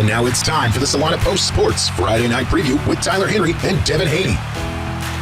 And now it's time for the Salina Post Sports Friday Night Preview with Tyler Henry and Devin Haney.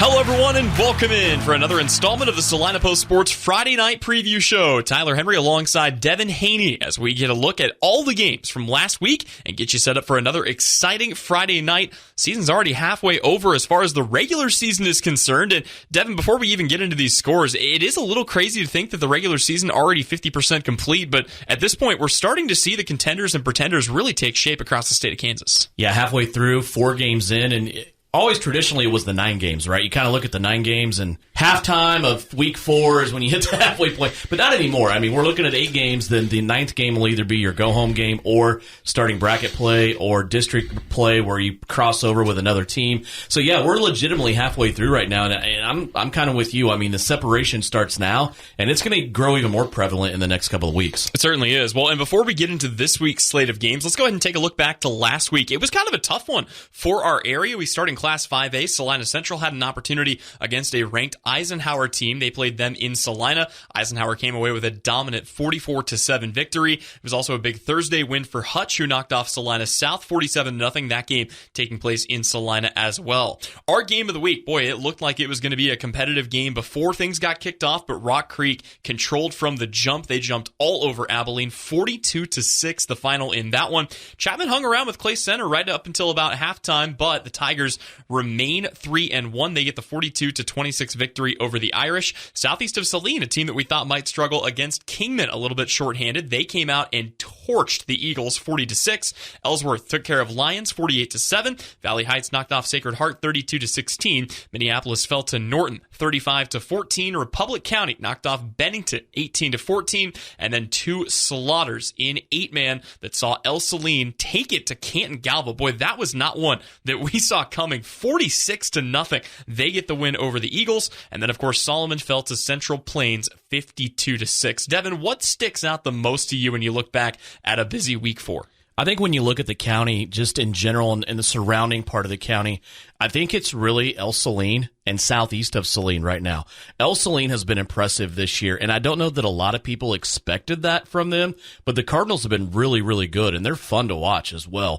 Hello, everyone, and welcome in for another installment of the Salina Post Sports Friday Night Preview Show. Tyler Henry alongside Devin Haney as we get a look at all the games from last week and get you set up for another exciting Friday night. Season's already halfway over as far as the regular season is concerned. And Devin, before we even get into these scores, it is a little crazy to think that the regular season already 50% complete. But at this point, we're starting to see the contenders and pretenders really take shape across the state of Kansas. Yeah, halfway through, 4 games in, and always traditionally it was the 9 games, right? You kind of look at the 9 games, and halftime of week 4 is when you hit the halfway point. But not anymore. I mean, we're looking at 8 games. Then the 9th game will either be your go-home game or starting bracket play or district play where you cross over with another team. So, yeah, we're legitimately halfway through right now, and I'm kind of with you. I mean, the separation starts now, and it's going to grow even more prevalent in the next couple of weeks. It certainly is. Well, and before we get into this week's slate of games, let's go ahead and take a look back to last week. It was kind of a tough one for our area. We start in Class 5A. Salina Central had an opportunity against a ranked Eisenhower team. They played them in Salina. Eisenhower came away with a dominant 44-7 victory. It was also a big Thursday win for Hutch, who knocked off Salina South 47-0. That game taking place in Salina as well. Our game of the week, boy, it looked like it was going to be a competitive game before things got kicked off, but Rock Creek controlled from the jump. They jumped all over Abilene, 42-6, the final in that one. Chapman hung around with Clay Center right up until about halftime, but the Tigers remain 3-1. They get the 42-26 victory over the Irish. Southeast of Salina, a team that we thought might struggle against Kingman, a little bit shorthanded. They came out and torched the Eagles 40-6. Ellsworth took care of Lions 48-7. Valley Heights knocked off Sacred Heart 32-16. Minneapolis fell to Norton 35-14. Republic County knocked off Bennington 18-14. And then 2 slaughters in 8-man that saw El Saline take it to Canton Galva. Boy, that was not one that we saw coming. 46-0. They get the win over the Eagles. And then, of course, Solomon fell to Central Plains 52-6. Devin, what sticks out the most to you when you look back at a busy week 4? I think when you look at the county, just in general, and the surrounding part of the county, I think it's really El Saline and southeast of Saline right now. El Saline has been impressive this year, and I don't know that a lot of people expected that from them, but the Cardinals have been really, really good, and they're fun to watch as well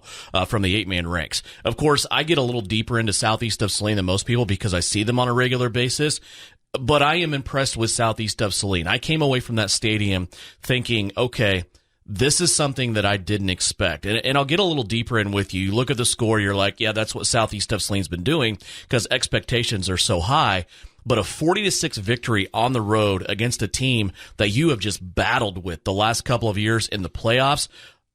from the 8-man ranks. Of course, I get a little deeper into southeast of Saline than most people because I see them on a regular basis, but I am impressed with southeast of Saline. I came away from that stadium thinking, okay, this is something that I didn't expect. And I'll get a little deeper in with you. You look at the score, you're like, yeah, that's what Southeast of Saline's been doing because expectations are so high. But a 40-6 victory on the road against a team that you have just battled with the last couple of years in the playoffs.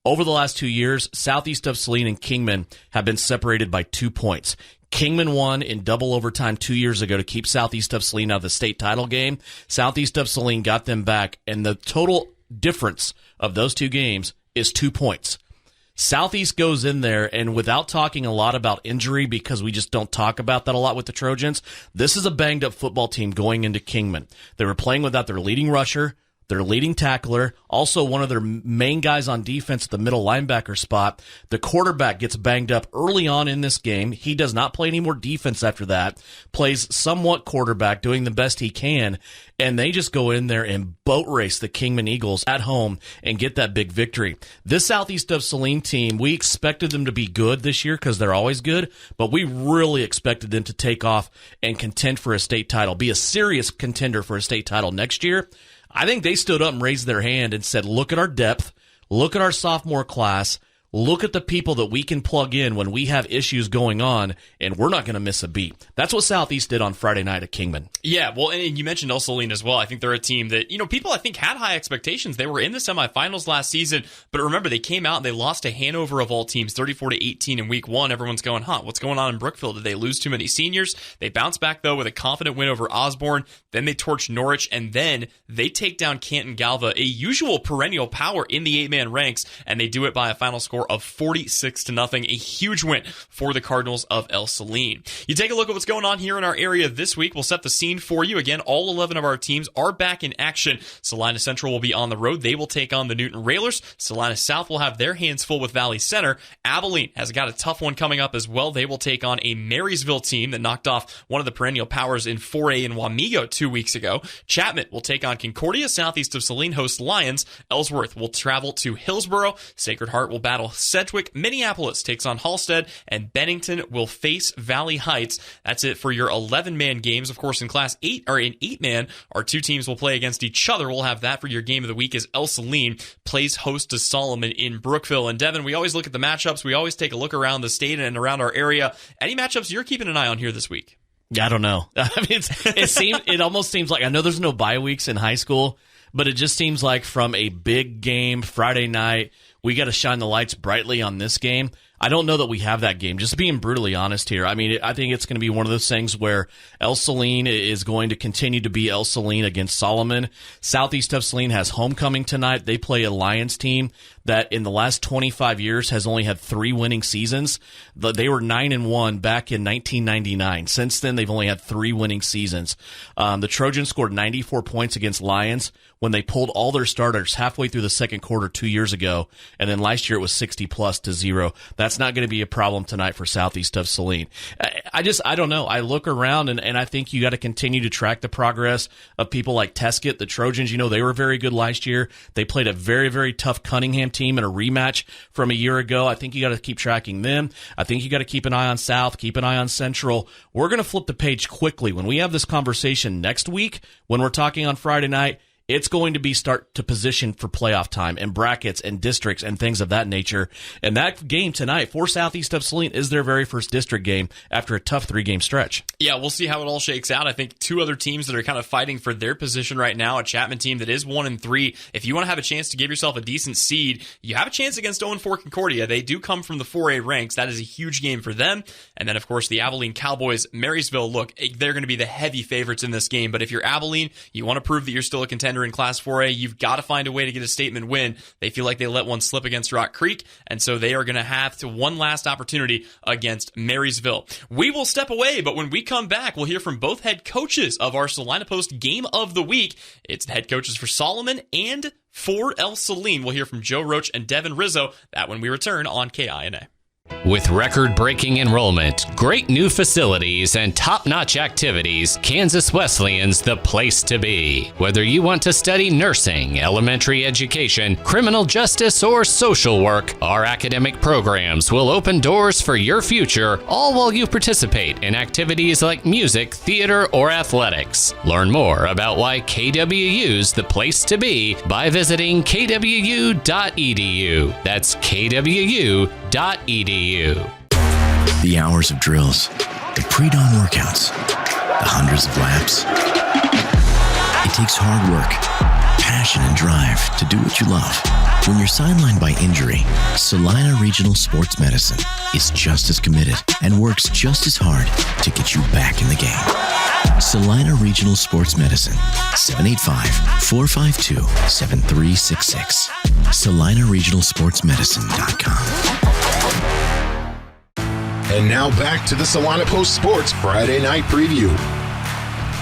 Over the last 2 years, Southeast of Saline and Kingman have been separated by 2 points. Kingman won in double overtime 2 years ago to keep Southeast of Saline out of the state title game. Southeast of Saline got them back, and the total difference of those 2 games is 2 points. Southeast goes in there, and without talking a lot about injury, because we just don't talk about that a lot with the Trojans, this is a banged-up football team going into Kingman. They were playing without their leading rusher, their leading tackler, also one of their main guys on defense at the middle linebacker spot. The quarterback gets banged up early on in this game. He does not play any more defense after that, plays somewhat quarterback, doing the best he can, and they just go in there and boat race the Kingman Eagles at home and get that big victory. This Southeast of Saline team, we expected them to be good this year because they're always good, but we really expected them to take off and contend for a state title, be a serious contender for a state title next year. I think they stood up and raised their hand and said, look at our depth, look at our sophomore class, look at the people that we can plug in when we have issues going on, and we're not going to miss a beat. That's what Southeast did on Friday night at Kingman. Yeah, well, and you mentioned El Saline as well. I think they're a team that, people I think had high expectations. They were in the semifinals last season, but remember, they came out and they lost to Hanover of all teams, 34-18 in week 1. Everyone's going, what's going on in Brookville? Did they lose too many seniors? They bounced back, though, with a confident win over Osborne. Then they torched Norwich, and then they take down Canton Galva, a usual perennial power in the 8-man ranks, and they do it by a final score of 46-0, a huge win for the Cardinals of El Saline. You take a look at what's going on here in our area this week. We'll set the scene for you. Again, all 11 of our teams are back in action. Salina Central will be on the road. They will take on the Newton Railers. Salina South will have their hands full with Valley Center. Abilene has got a tough one coming up as well. They will take on a Marysville team that knocked off one of the perennial powers in 4A in Wamego 2 weeks ago. Chapman will take on Concordia. Southeast of Saline hosts Lions. Ellsworth will travel to Hillsboro. Sacred Heart will battle Sedgwick. Minneapolis takes on Halstead, and Bennington will face Valley Heights. That's it for your 11-man games. Of course, in Class 8 or in 8-man, our two teams will play against each other. We'll have that for your game of the week as El Saline plays host to Solomon in Brookville. And Devin, we always look at the matchups. We always take a look around the state and around our area. Any matchups you're keeping an eye on here this week? I don't know. I mean, it almost seems like, I know there's no bye weeks in high school, but it just seems like from a big game Friday night, we got to shine the lights brightly on this game. I don't know that we have that game, just being brutally honest here. I mean, I think it's going to be one of those things where El Saline is going to continue to be El Saline against Solomon. Southeast of Saline has homecoming tonight. They play a Lions team that in the last 25 years has only had 3 winning seasons. They were 9-1 back in 1999. Since then, they've only had 3 winning seasons. The Trojans scored 94 points against Lions when they pulled all their starters halfway through the second quarter 2 years ago, and then last year it was 60+ to 0. That's not going to be a problem tonight for Southeast of Saline. I don't know. I look around, and I think you got to continue to track the progress of people like Teskett. The Trojans, they were very good last year. They played a very, very tough Cunningham team in a rematch from a year ago. I think you got to keep tracking them. I think you got to keep an eye on South, keep an eye on Central. We're going to flip the page quickly. When we have this conversation next week, when we're talking on Friday night, it's going to be start to position for playoff time and brackets and districts and things of that nature. And that game tonight for Southeast of Saline is their very first district game after a tough 3-game stretch. Yeah, we'll see how it all shakes out. I think 2 other teams that are kind of fighting for their position right now, a Chapman team that is 1-3. If you want to have a chance to give yourself a decent seed, you have a chance against 0-4 Concordia. They do come from the 4A ranks. That is a huge game for them. And then, of course, the Abilene Cowboys, Marysville, look, they're going to be the heavy favorites in this game. But if you're Abilene, you want to prove that you're still a contender in Class 4A, you've got to find a way to get a statement win. They feel like they let one slip against Rock Creek, and so they are going to have one last opportunity against Marysville. We will step away, but when we come back, we'll hear from both head coaches of our Salina Post Game of the Week. It's the head coaches for Solomon and for El Saline. We'll hear from Joe Roach and Devin Rizzo. That when we return on KINA. With record-breaking enrollment, great new facilities, and top-notch activities, Kansas Wesleyan's the place to be. Whether you want to study nursing, elementary education, criminal justice, or social work, our academic programs will open doors for your future, all while you participate in activities like music, theater, or athletics. Learn more about why KWU's the place to be by visiting kwu.edu. That's kwu.edu. The hours of drills, the pre-dawn workouts, the hundreds of laps. It takes hard work, passion, and drive to do what you love. When you're sidelined by injury, Salina Regional Sports Medicine is just as committed and works just as hard to get you back in the game. Salina Regional Sports Medicine, 785-452-7366. SalinaRegionalSportsMedicine.com. And now back to the Salina Post Sports Friday Night Preview.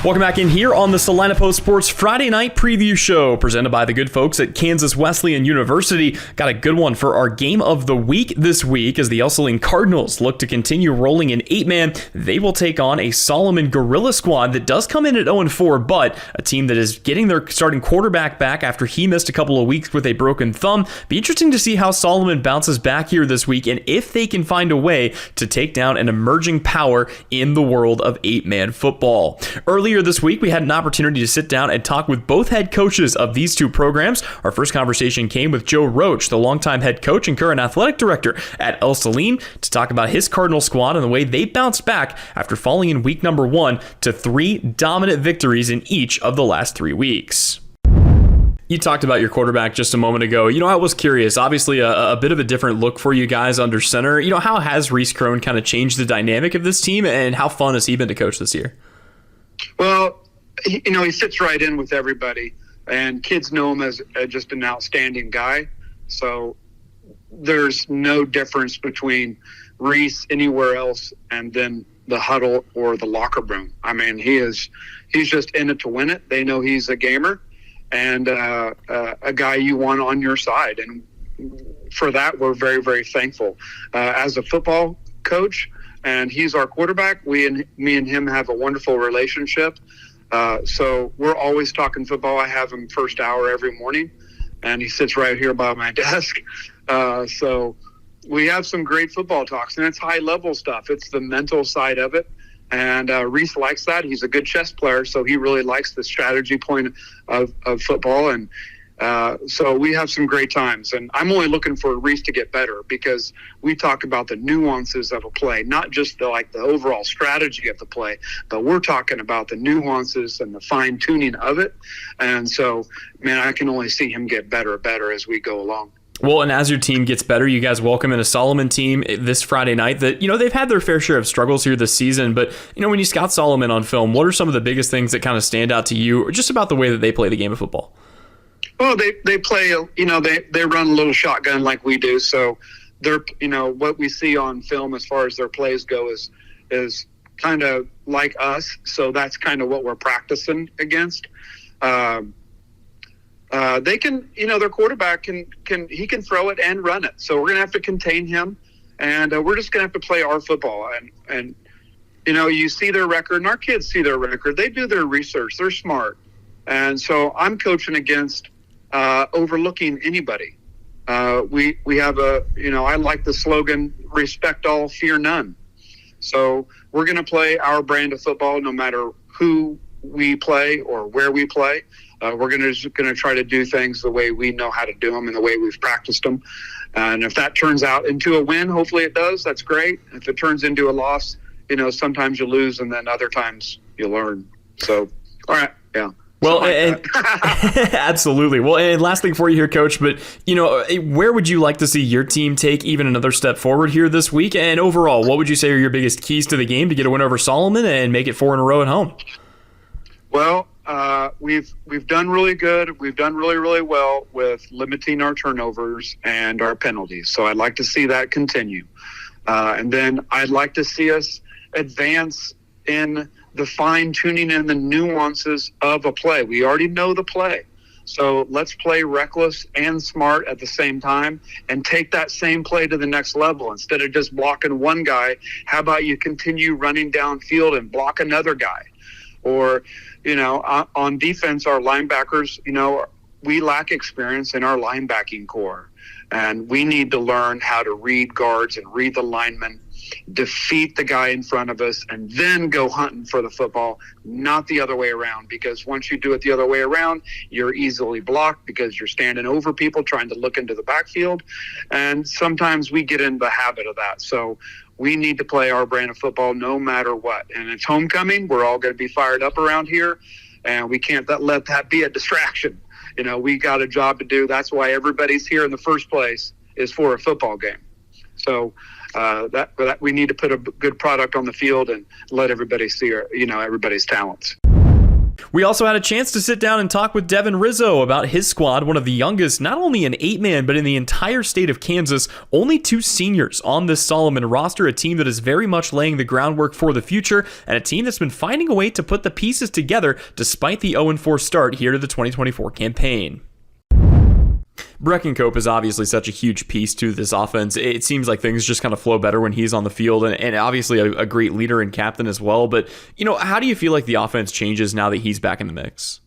Welcome back in here on the Salina Post Sports Friday Night Preview Show, presented by the good folks at Kansas Wesleyan University. Got a good one for our Game of the Week this week as the El Saline Cardinals look to continue rolling in 8-man. They will take on a Solomon Gorilla squad that does come in at 0-4, but a team that is getting their starting quarterback back after he missed a couple of weeks with a broken thumb. Be interesting to see how Solomon bounces back here this week and if they can find a way to take down an emerging power in the world of 8-man football. Earlier this week, we had an opportunity to sit down and talk with both head coaches of these two programs. Our first conversation came with Joe Roach, the longtime head coach and current athletic director at El Saline, to talk about his Cardinal squad and the way they bounced back after falling in week number 1 to 3 dominant victories in each of the last 3 weeks. You talked about your quarterback just a moment ago. I was curious. Obviously, a bit of a different look for you guys under center. How has Reese Crone kind of changed the dynamic of this team, and how fun has he been to coach this year? Well, he fits right in with everybody, and kids know him as just an outstanding guy. So there's no difference between Reese anywhere else and then the huddle or the locker room. I mean, he's just in it to win it. They know he's a gamer and a guy you want on your side. And for that, we're very, very thankful. As a football coach, and he's our quarterback, me and him have a wonderful relationship. So we're always talking football. I have him first hour every morning, and he sits right here by my desk. So we have some great football talks, and it's high level stuff. It's the mental side of it. And Reese likes that. He's a good chess player, so he really likes the strategy point of football. And so we have some great times. And I'm only looking for Reese to get better, because we talk about the nuances of a play, not just the overall strategy of the play, but we're talking about the nuances and the fine tuning of it. And so, man, I can only see him get better and better as we go along. Well, and as your team gets better, you guys welcome in a Solomon team this Friday night that, they've had their fair share of struggles here this season. But, when you scout Solomon on film, what are some of the biggest things that kind of stand out to you, or just about the way that they play the game of football? Well, they play, they run a little shotgun like we do. So they're, what we see on film as far as their plays go is kind of like us. So that's kind of what we're practicing against. They can, their quarterback can throw it and run it. So we're going to have to contain him, and we're just going to have to play our football. And you see their record, and our kids see their record. They do their research. They're smart. And so I'm coaching against overlooking anybody. We have I like the slogan, respect all, fear none. So we're going to play our brand of football no matter who we play or where we play. We're going to try to do things the way we know how to do them and the way we've practiced them. And if that turns out into a win, hopefully it does, that's great. If it turns into a loss, sometimes you lose, and then other times you learn. So, all right, yeah. Well, absolutely. Well, and last thing for you here, Coach, but, where would you like to see your team take even another step forward here this week? And overall, what would you say are your biggest keys to the game to get a win over Solomon and make it 4 in a row at home? Well, we've done really good. We've done really, really well with limiting our turnovers and our penalties. So I'd like to see that continue. And then I'd like to see us advance in the fine tuning and the nuances of a play. We already know the play. So let's play reckless and smart at the same time and take that same play to the next level. Instead of just blocking one guy, how about you continue running downfield and block another guy? Or, on defense, our linebackers, we lack experience in our linebacking core. And we need to learn how to read guards and read the linemen, defeat the guy in front of us, and then go hunting for the football, not the other way around. Because once you do it the other way around, you're easily blocked because you're standing over people trying to look into the backfield. And sometimes we get in the habit of that. So we need to play our brand of football no matter what. And it's homecoming. We're all going to be fired up around here, and we can't let that be a distraction. We got a job to do. That's why everybody's here in the first place, is for a football game. So that we need to put a good product on the field and let everybody see everybody's talents. We also had a chance to sit down and talk with Devin Rizzo about his squad, one of the youngest, not only in 8-man, but in the entire state of Kansas. Only 2 seniors on this Solomon roster, a team that is very much laying the groundwork for the future, and a team that's been finding a way to put the pieces together despite the 0-4 start here to the 2024 campaign. Breckencope is obviously such a huge piece to this offense. It seems like things just kind of flow better when he's on the field, and obviously a great leader and captain as well. But, how do you feel like the offense changes now that he's back in the mix?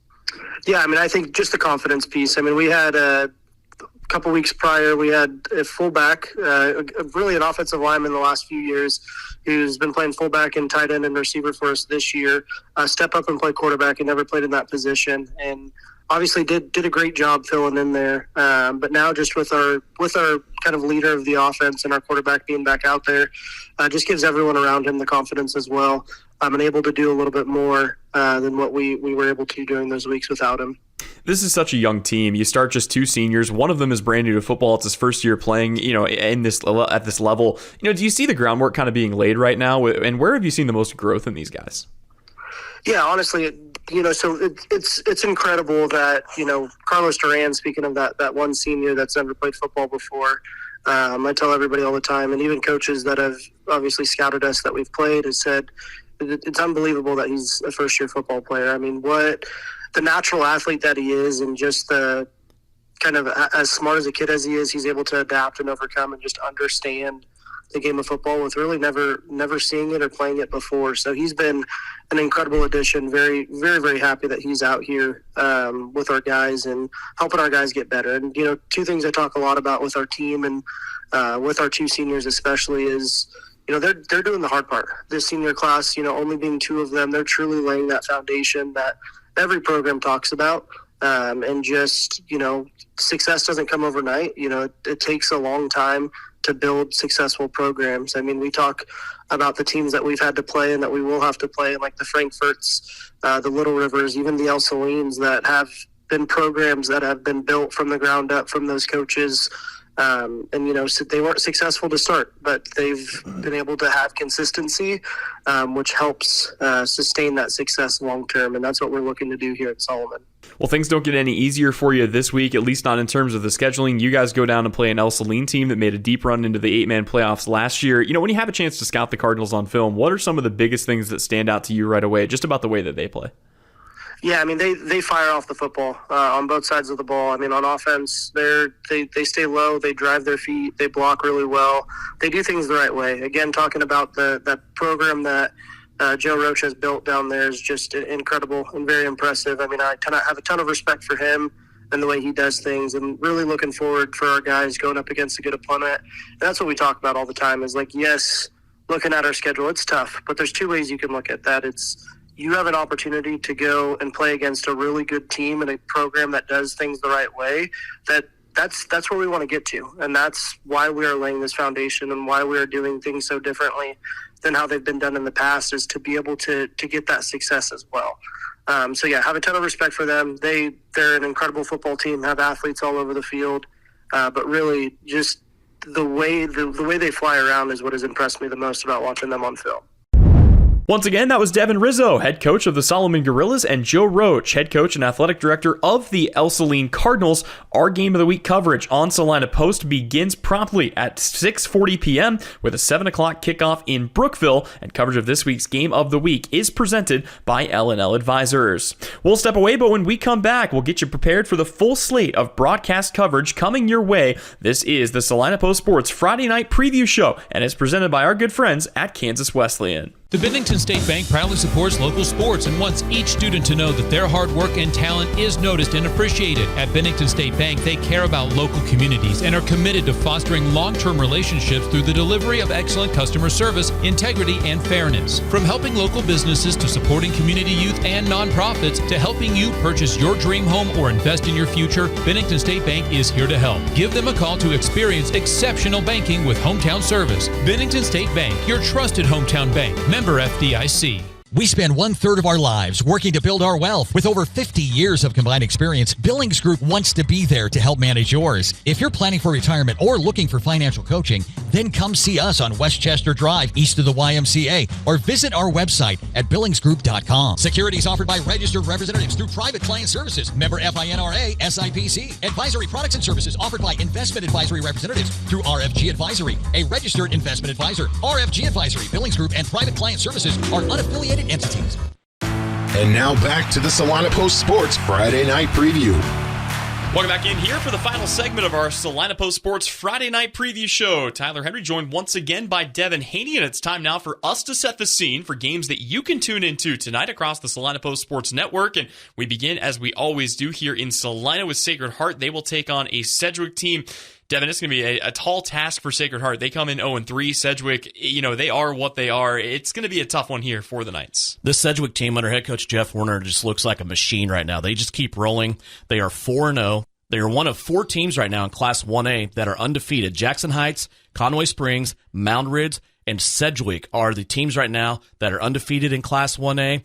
Yeah, I think just the confidence piece. We had a couple weeks prior, we had a fullback, really an offensive lineman the last few years, who's been playing fullback and tight end and receiver for us this year, step up and play quarterback and never played in that position. And obviously did a great job filling in there. But now just with our kind of leader of the offense and our quarterback being back out there, just gives everyone around him the confidence as well. And able to do a little bit more than what we were able to during those weeks without him. This is such a young team. You start just 2 seniors. One of them is brand new to football. It's his first year playing, at this level. Do you see the groundwork kind of being laid right now? And where have you seen the most growth in these guys? Yeah, honestly, so it's incredible that, Carlos Duran, speaking of that one senior that's never played football before, I tell everybody all the time, and even coaches that have obviously scouted us that we've played, has said it's unbelievable that he's a first-year football player. What the natural athlete that he is, and just the kind of as smart as a kid as he is, he's able to adapt and overcome and just understand the game of football with really never seeing it or playing it before. So he's been an incredible addition. Very, very, very happy that he's out here with our guys and helping our guys get better. And, two things I talk a lot about with our team and with our two seniors especially is, they're doing the hard part. This senior class, only being two of them, they're truly laying that foundation that every program talks about. And just, success doesn't come overnight. It takes a long time to build successful programs. I mean, we talk about the teams that we've had to play and that we will have to play, like the Frankfurts, the Little Rivers, even the El Salines, that have been programs that have been built from the ground up from those coaches. So they weren't successful to start, but they've been able to have consistency, which helps sustain that success long term. And that's what we're looking to do here at Solomon. Well, things don't get any easier for you this week, at least not in terms of the scheduling. You guys go down and play an El Saline team that made a deep run into the 8-man playoffs last year. When you have a chance to scout the Cardinals on film, what are some of the biggest things that stand out to you right away, just about the way that they play? Yeah, I mean, they fire off the football on both sides of the ball. I mean, on offense, they stay low, they drive their feet, they block really well. They do things the right way. Again, talking about that program that Joe Roach has built down there is just incredible and very impressive. I mean, I have a ton of respect for him and the way he does things, and really looking forward for our guys going up against a good opponent. And that's what we talk about all the time is, like, yes, looking at our schedule, it's tough, but there's two ways you can look at that. It's you have an opportunity to go and play against a really good team and a program that does things the right way. That's where we want to get to, and that's why we are laying this foundation and why we are doing things so differently than how they've been done in the past, is to be able to get that success as well. Have a ton of respect for them. They're an incredible football team, have athletes all over the field, but really just the way they fly around is what has impressed me the most about watching them on film. Once again, that was Devin Rizzo, head coach of the Solomon Gorillas, and Joe Roach, head coach and athletic director of the El Saline Cardinals. Our Game of the Week coverage on Salina Post begins promptly at 6:40 p.m. with a 7 o'clock kickoff in Brookville, and coverage of this week's Game of the Week is presented by L&L Advisors. We'll step away, but when we come back, we'll get you prepared for the full slate of broadcast coverage coming your way. This is the Salina Post Sports Friday Night Preview Show, and it's presented by our good friends at Kansas Wesleyan. The Bennington State Bank proudly supports local sports and wants each student to know that their hard work and talent is noticed and appreciated. At Bennington State Bank, they care about local communities and are committed to fostering long-term relationships through the delivery of excellent customer service, integrity, and fairness. From helping local businesses to supporting community youth and nonprofits to helping you purchase your dream home or invest in your future, Bennington State Bank is here to help. Give them a call to experience exceptional banking with hometown service. Bennington State Bank, your trusted hometown bank. Member FDIC. We spend 1/3 of our lives working to build our wealth. With over 50 years of combined experience, Billings Group wants to be there to help manage yours. If you're planning for retirement or looking for financial coaching, then come see us on Westchester Drive, east of the YMCA, or visit our website at billingsgroup.com. Securities offered by registered representatives through Private Client Services. Member FINRA, SIPC. Advisory products and services offered by investment advisory representatives through RFG Advisory, a registered investment advisor. RFG Advisory, Billings Group, and Private Client Services are unaffiliated entities. And now back to the Salina Post Sports Friday Night Preview. Welcome back in here for the final segment of our Salina Post Sports Friday Night Preview Show. Tyler Henry joined once again by Devin Haney, and it's time now for us to set the scene for games that you can tune into tonight across the Salina Post Sports Network. And we begin, as we always do, here in Salina with Sacred Heart. They will take on a Sedgwick team. Devin, it's going to be a tall task for Sacred Heart. They come in 0-3. Sedgwick, they are what they are. It's going to be a tough one here for the Knights. This Sedgwick team under head coach Jeff Warner just looks like a machine right now. They just keep rolling. They are 4-0. They are one of 4 teams right now in Class 1A that are undefeated. Jackson Heights, Conway Springs, Mound Ridge, and Sedgwick are the teams right now that are undefeated in Class 1A.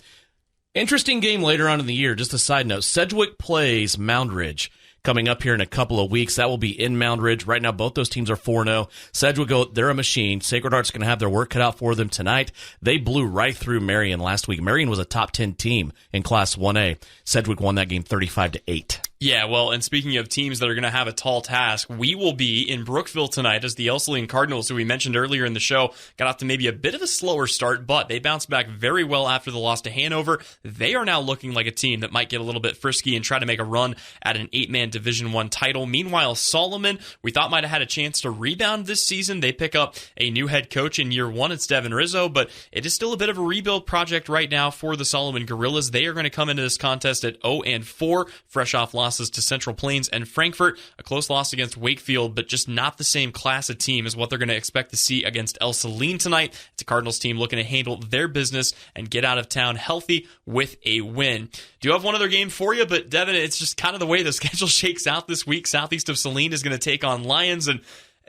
Interesting game later on in the year. Just a side note, Sedgwick plays Mound Ridge coming up here in a couple of weeks. That will be in Mound Ridge. Right now, both those teams are 4-0. Sedgwick, they're a machine. Sacred Heart's going to have their work cut out for them tonight. They blew right through Marion last week. Marion was a top 10 team in Class 1A. Sedgwick won that game 35-8. Yeah, well, and speaking of teams that are going to have a tall task, we will be in Brookville tonight as the El Saline Cardinals, who we mentioned earlier in the show, got off to maybe a bit of a slower start, but they bounced back very well after the loss to Hanover. They are now looking like a team that might get a little bit frisky and try to make a run at an 8-man Division I title. Meanwhile, Solomon, we thought might have had a chance to rebound this season. They pick up a new head coach in year one. It's Devin Rizzo, but it is still a bit of a rebuild project right now for the Solomon Gorillas. They are going to come into this contest at 0-4, fresh off losses to Central Plains and Frankfort, a close loss against Wakefield, but just not the same class of team as what they're going to expect to see against El Saline tonight. It's a Cardinals team looking to handle their business and get out of town healthy with a win. Do have one other game for you, but Devin, it's just kind of the way the schedule shakes out this week. Southeast of Saline is going to take on Lions, and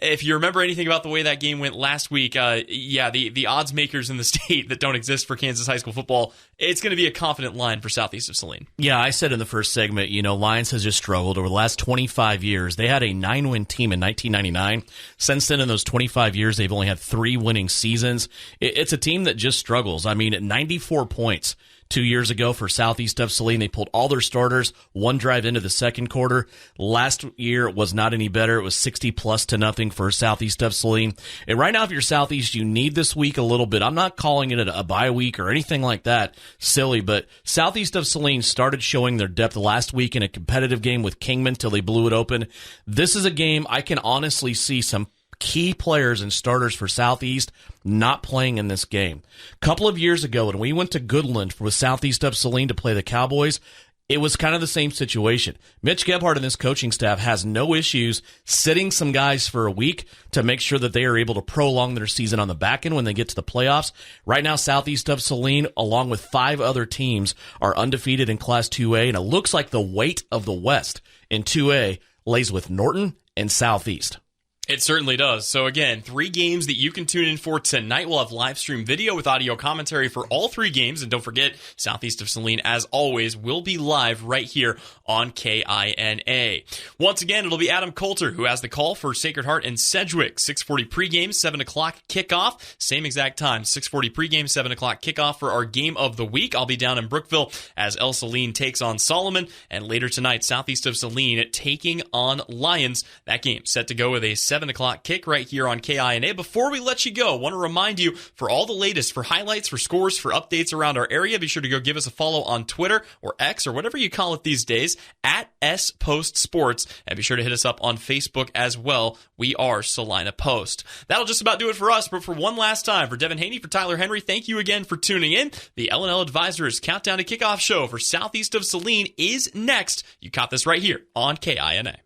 if you remember anything about the way that game went last week, the odds makers in the state that don't exist for Kansas high school football, it's going to be a confident line for Southeast of Saline. Yeah, I said in the first segment, Lions has just struggled over the last 25 years. They had a 9-win team in 1999. Since then, in those 25 years, they've only had 3 winning seasons. It's a team that just struggles. I mean, at 94 points 2 years ago for Southeast of Saline, they pulled all their starters, 1 drive into the second quarter. Last year was not any better. It was 60-0 for Southeast of Saline. And right now, if you're Southeast, you need this week a little bit. I'm not calling it a bye week or anything like that. Silly, but Southeast of Saline started showing their depth last week in a competitive game with Kingman till they blew it open. This is a game I can honestly see some key players and starters for Southeast not playing in this game. A couple of years ago, when we went to Goodland with Southeast of Saline to play the Cowboys, it was kind of the same situation. Mitch Gebhardt and his coaching staff has no issues sitting some guys for a week to make sure that they are able to prolong their season on the back end when they get to the playoffs. Right now, Southeast of Saline, along with 5 other teams, are undefeated in Class 2A, and it looks like the weight of the West in 2A lays with Norton and Southeast. It certainly does. So again, 3 games that you can tune in for tonight. We'll have live stream video with audio commentary for all 3 games. And don't forget, Southeast of Saline, as always, will be live right here on KINA. Once again, it'll be Adam Coulter who has the call for Sacred Heart and Sedgwick. 6:40 pregame, 7 o'clock kickoff. Same exact time, 6:40 pregame, 7 o'clock kickoff for our game of the week. I'll be down in Brookville as El Saline takes on Solomon. And later tonight, Southeast of Saline taking on Lions. That game set to go with a 7 o'clock kick right here on KINA. Before we let you go, I want to remind you, for all the latest, for highlights, for scores, for updates around our area, be sure to go give us a follow on Twitter or X or whatever you call it these days, at @SPostSports. And be sure to hit us up on Facebook as well. We are Salina Post. That'll just about do it for us, but for one last time, for Devin Haney, for Tyler Henry, thank you again for tuning in. The L&L Advisors Countdown to Kickoff show for Southeast of Saline is next. You caught this right here on KINA.